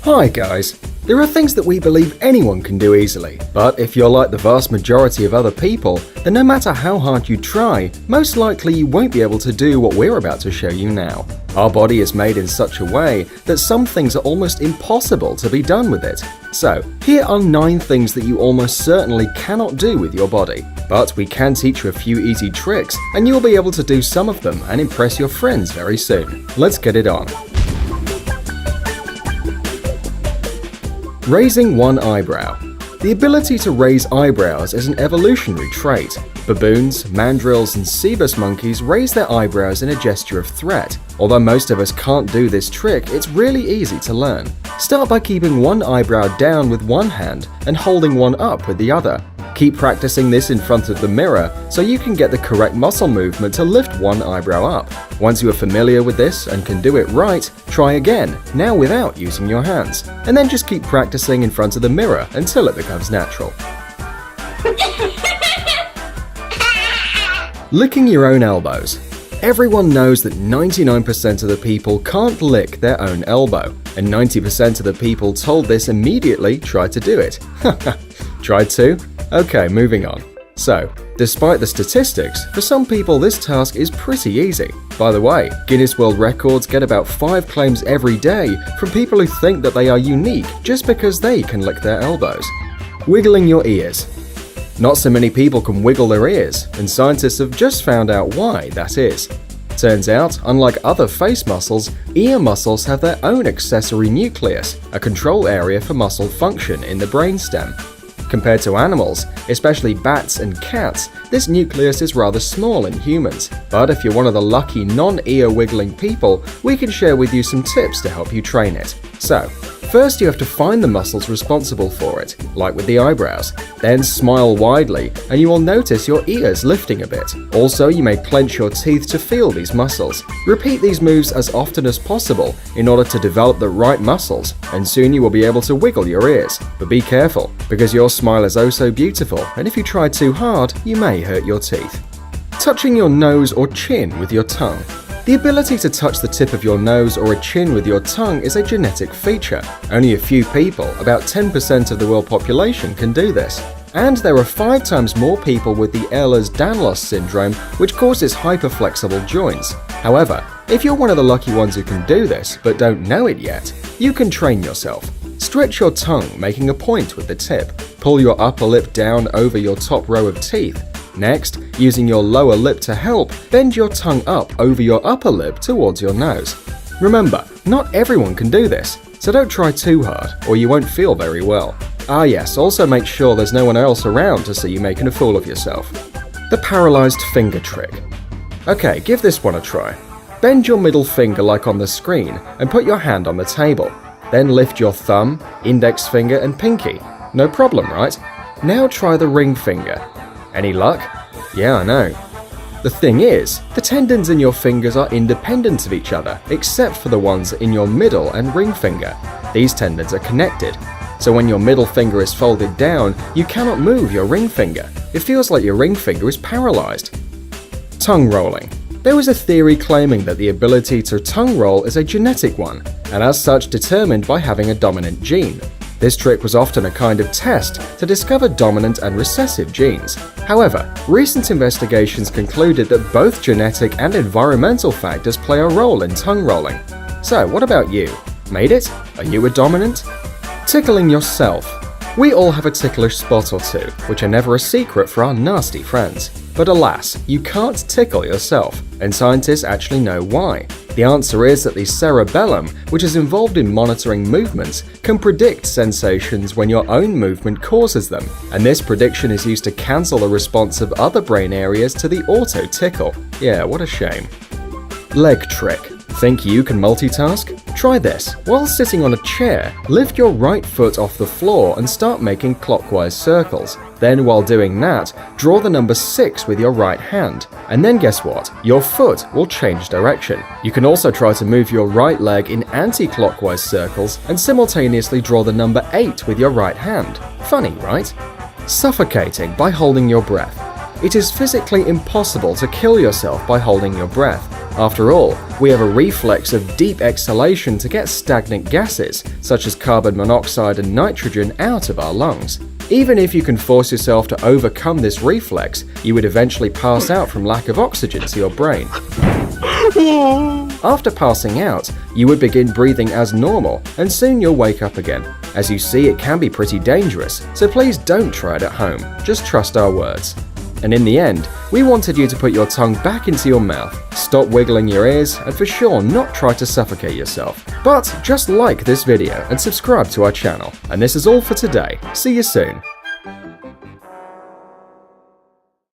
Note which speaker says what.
Speaker 1: Hi guys! There are things that we believe anyone can do easily, but if you're like the vast majority of other people, then no matter how hard you try, most likely you won't be able to do what we're about to show you now. Our body is made in such a way that some things are almost impossible to be done with it. So, here are 9 things that you almost certainly cannot do with your body. But we can teach you a few easy tricks, and you'll be able to do some of them and impress your friends very soon. Let's get it on. Raising one eyebrow. The ability to raise eyebrows is an evolutionary trait. Baboons, mandrills, and cebus monkeys raise their eyebrows in a gesture of threat. Although most of us can't do this trick, it's really easy to learn. Start by keeping one eyebrow down with one hand and holding one up with the other. Keep practicing this in front of the mirror so you can get the correct muscle movement to lift one eyebrow up. Once you are familiar with this and can do it right, try again, now without using your hands, and then just keep practicing in front of the mirror until it becomes natural. Licking your own elbows. Everyone knows that 99% of the people can't lick their own elbow, and 90% of the people told this immediately tried to do it. Tried to? Okay, moving on. So, despite the statistics, for some people this task is pretty easy. By the way, Guinness World Records get about 5 claims every day from people who think that they are unique just because they can lick their elbows. Wiggling your ears. Not so many people can wiggle their ears, and scientists have just found out why that is. Turns out, unlike other face muscles, ear muscles have their own accessory nucleus, a control area for muscle function in the brainstem. Compared to animals, especially bats and cats, this nucleus is rather small in humans. But if you're one of the lucky non-ear wiggling people, we can share with you some tips to help you train it. So, first you have to find the muscles responsible for it, like with the eyebrows. Then smile widely, and you will notice your ears lifting a bit. Also, you may clench your teeth to feel these muscles. Repeat these moves as often as possible in order to develop the right muscles, and soon you will be able to wiggle your ears. But be careful, because your smile is oh so beautiful, and if you try too hard, you may hurt your teeth. Touching your nose or chin with your tongue. The ability to touch the tip of your nose or a chin with your tongue is a genetic feature. Only a few people, about 10% of the world population, can do this. And there are 5 times more people with the Ehlers-Danlos syndrome, which causes hyperflexible joints. However, if you're one of the lucky ones who can do this, but don't know it yet, you can train yourself. Stretch your tongue, making a point with the tip. Pull your upper lip down over your top row of teeth. Next, using your lower lip to help, bend your tongue up over your upper lip towards your nose. Remember, not everyone can do this, so don't try too hard, or you won't feel very well. Ah yes, also make sure there's no one else around to see you making a fool of yourself. The paralyzed finger trick. Okay, give this one a try. Bend your middle finger like on the screen, and put your hand on the table. Then lift your thumb, index finger, and pinky. No problem, right? Now try the ring finger. Any luck? Yeah, I know. The thing is, the tendons in your fingers are independent of each other, except for the ones in your middle and ring finger. These tendons are connected, so when your middle finger is folded down, you cannot move your ring finger. It feels like your ring finger is paralyzed. Tongue rolling. There was a theory claiming that the ability to tongue roll is a genetic one, and as such determined by having a dominant gene. This trick was often a kind of test to discover dominant and recessive genes. However, recent investigations concluded that both genetic and environmental factors play a role in tongue rolling. So, what about you? Made it? Are you a dominant? Tickling yourself. We all have a ticklish spot or two, which are never a secret for our nasty friends. But alas, you can't tickle yourself, and scientists actually know why. The answer is that the cerebellum, which is involved in monitoring movements, can predict sensations when your own movement causes them, and this prediction is used to cancel the response of other brain areas to the auto-tickle. Yeah, what a shame. Leg trick. Think you can multitask? Try this. While sitting on a chair, lift your right foot off the floor and start making clockwise circles. Then while doing that, draw the number 6 with your right hand. And then guess what? Your foot will change direction. You can also try to move your right leg in anti-clockwise circles and simultaneously draw the number 8 with your right hand. Funny, right? Suffocating by holding your breath. It is physically impossible to kill yourself by holding your breath. After all, we have a reflex of deep exhalation to get stagnant gases, such as carbon monoxide and nitrogen, out of our lungs. Even if you can force yourself to overcome this reflex, you would eventually pass out from lack of oxygen to your brain. After passing out, you would begin breathing as normal, and soon you'll wake up again. As you see, it can be pretty dangerous, so please don't try it at home, just trust our words. And in the end, we wanted you to put your tongue back into your mouth, stop wiggling your ears, and for sure not try to suffocate yourself. But just like this video and subscribe to our channel. And this is all for today. See you soon.